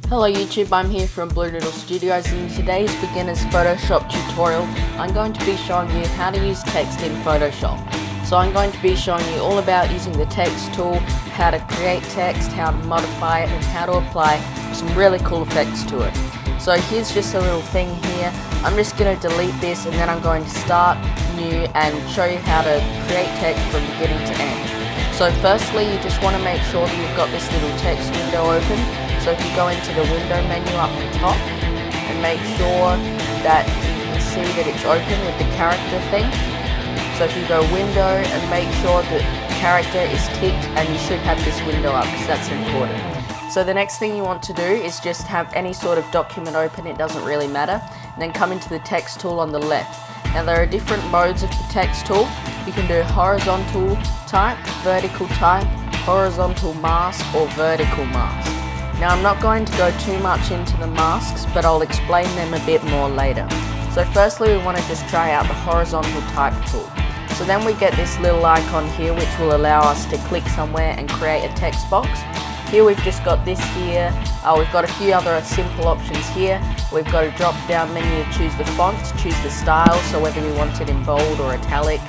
Hello YouTube, I'm here from Blue Doodle Studios, and in today's beginner's Photoshop tutorial I'm going to be showing you how to use text in Photoshop. So I'm going to be showing you all about using the text tool, how to create text, how to modify it, and how to apply some really cool effects to it. So here's just a little thing here. I'm just going to delete this and then I'm going to start new and show you how to create text from beginning to end. So firstly, you just want to make sure that you've got this little text window open. So if you go into the window menu up the top and make sure that you can see that it's open with the character thing. So if you go window and make sure that character is ticked, and you should have this window up because that's important. So the next thing you want to do is just have any sort of document open, it doesn't really matter, and then come into the text tool on the left. Now there are different modes of the text tool. You can do horizontal type, vertical type, horizontal mask, or vertical mask. Now I'm not going to go too much into the masks, but I'll explain them a bit more later. So firstly we want to just try out the horizontal type tool. So then we get this little icon here which will allow us to click somewhere and create a text box. Here we've just got this here, we've got a few other simple options here. We've got a drop down menu to choose the font, choose the style, so whether we want it in bold or italic.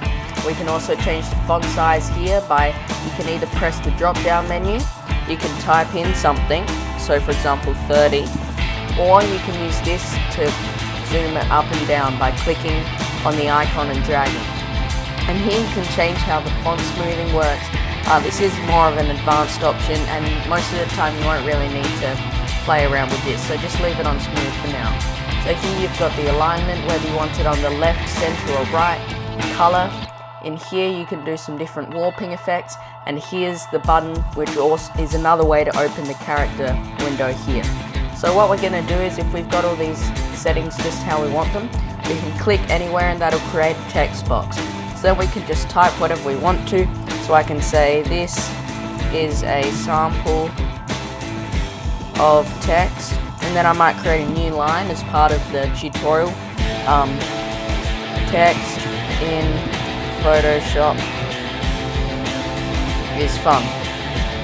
We can also change the font size here by, you can either press the drop down menu, you can type in something, so for example 30, or you can use this to zoom it up and down by clicking on the icon and dragging. And here you can change how the font smoothing works. This is more of an advanced option, and most of the time you won't really need to play around with this, so just leave it on smooth for now. So here you've got the alignment, whether you want it on the left, center or right, color. In here you can do some different warping effects, and here's the button which also is another way to open the character window here. So what we're going to do is, if we've got all these settings just how we want them, we can click anywhere and that'll create a text box. So then we can just type whatever we want to. So I can say this is a sample of text, and then I might create a new line as part of the tutorial. Text in Photoshop is fun.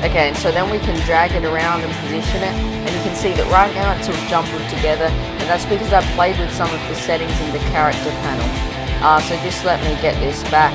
Okay, and so then we can drag it around and position it, and you can see that right now it's all jumbled together, and that's because I've played with some of the settings in the character panel. So just let me get this back,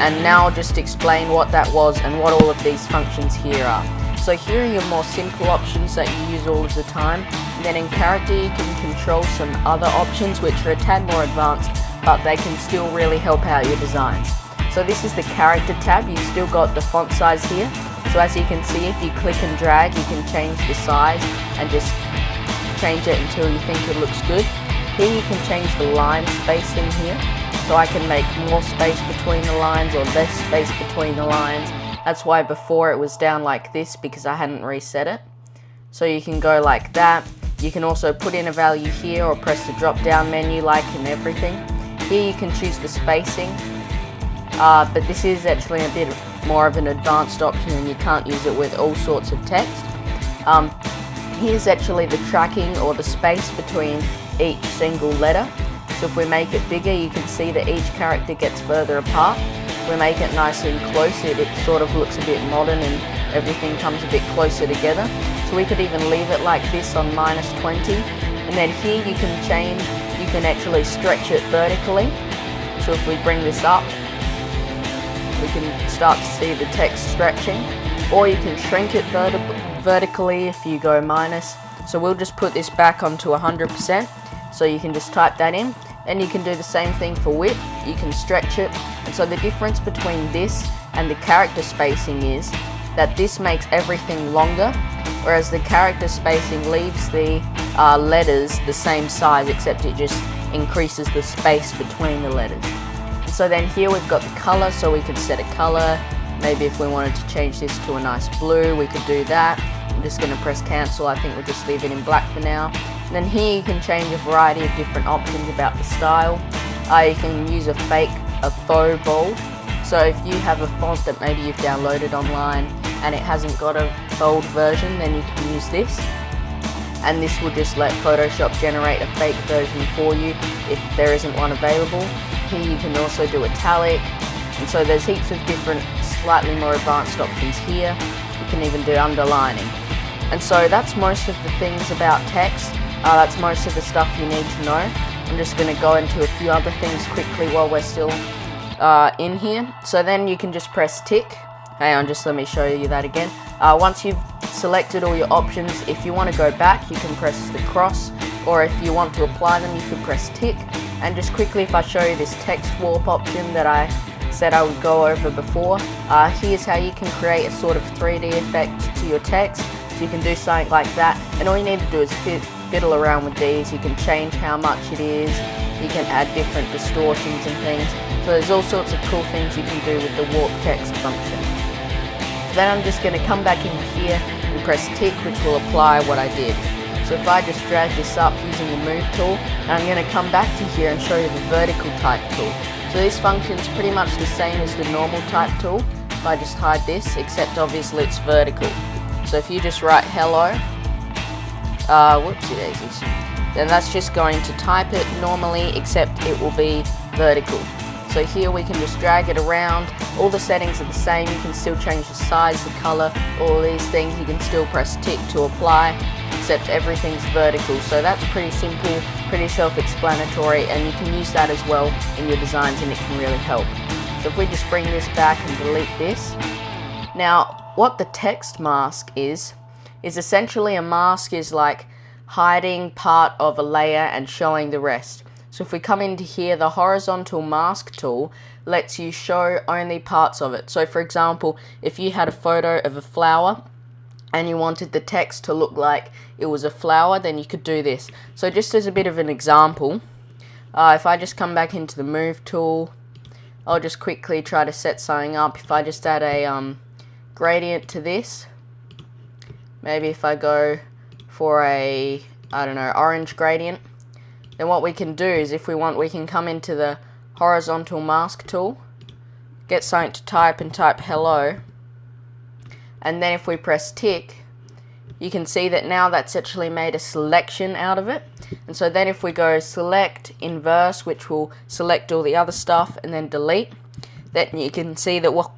and now I'll just explain what that was and what all of these functions here are. So here are your more simple options that you use all of the time, and then in character you can control some other options which are a tad more advanced, but they can still really help out your designs. So this is the character tab. You've still got the font size here. So as you can see, if you click and drag, you can change the size and just change it until you think it looks good. Here you can change the line spacing here. So I can make more space between the lines or less space between the lines. That's why before it was down like this, because I hadn't reset it. So you can go like that. You can also put in a value here or press the drop down menu like in everything. Here you can choose the spacing, but this is actually a bit more of an advanced option and you can't use it with all sorts of text. Here's actually the tracking or the space between each single letter. So if we make it bigger, you can see that each character gets further apart. If we make it nice and close, it sort of looks a bit modern and everything comes a bit closer together. So we could even leave it like this on -20. And then here you can change, you can actually stretch it vertically. So if we bring this up, we can start to see the text stretching. Or you can shrink it vertically if you go minus. So we'll just put this back onto 100%. So you can just type that in. And you can do the same thing for width. You can stretch it. And so the difference between this and the character spacing is that this makes everything longer, whereas the character spacing leaves the letters the same size, except it just increases the space between the letters. And so then here we've got the color, so we could set a color. Maybe if we wanted to change this to a nice blue, we could do that. I'm just going to press cancel. I think we'll just leave it in black for now. And then here you can change a variety of different options about the style. You can use a faux bold. So if you have a font that maybe you've downloaded online and it hasn't got a bold version, then you can use this. And this will just let Photoshop generate a fake version for you if there isn't one available. Here you can also do italic. And so there's heaps of different slightly more advanced options here. You can even do underlining. And so that's most of the things about text. That's most of the stuff you need to know. I'm just going to go into a few other things quickly while we're still in here. So then you can just press tick. Hang on, just let me show you that again. Once you've selected all your options, if you want to go back, you can press the cross, or if you want to apply them, you can press tick. And just quickly, if I show you this text warp option that I said I would go over before, here's how you can create a sort of 3D effect to your text. So you can do something like that, and all you need to do is fiddle around with these. You can change how much it is, you can add different distortions and things. So there's all sorts of cool things you can do with the warp text function. Then I'm just going to come back in here and press tick, which will apply what I did. So if I just drag this up using the move tool, and I'm going to come back to here and show you the vertical type tool. So this function is pretty much the same as the normal type tool. If I just hide this, except obviously it's vertical. So if you just write hello, whoopsie daisies, then that's just going to type it normally, except it will be vertical. So here we can just drag it around. All the settings are the same. You can still change the size, the color, all these things. You can still press tick to apply, except everything's vertical. So that's pretty simple, pretty self-explanatory, and you can use that as well in your designs, and it can really help. So if we just bring this back and delete this. Now, what the text mask is essentially a mask is like hiding part of a layer and showing the rest. So if we come into here, the horizontal mask tool lets you show only parts of it. So for example, if you had a photo of a flower and you wanted the text to look like it was a flower, then you could do this. So just as a bit of an example, if I just come back into the move tool, I'll just quickly try to set something up. If I just add a gradient to this, maybe if I go for a, I don't know, orange gradient, then what we can do is, if we want, we can come into the horizontal mask tool, get something to type and type hello, and then if we press tick, you can see that now that's actually made a selection out of it. And so then if we go select inverse, which will select all the other stuff, and then delete, then you can see that what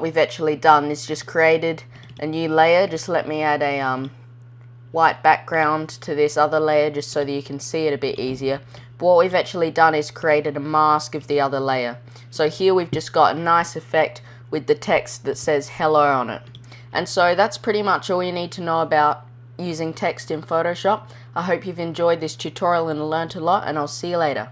we've actually done is just created a new layer. Just let me add a white background to this other layer just so that you can see it a bit easier. But what we've actually done is created a mask of the other layer. So here we've just got a nice effect with the text that says hello on it. And so that's pretty much all you need to know about using text in Photoshop. I hope you've enjoyed this tutorial and learnt a lot, and I'll see you later.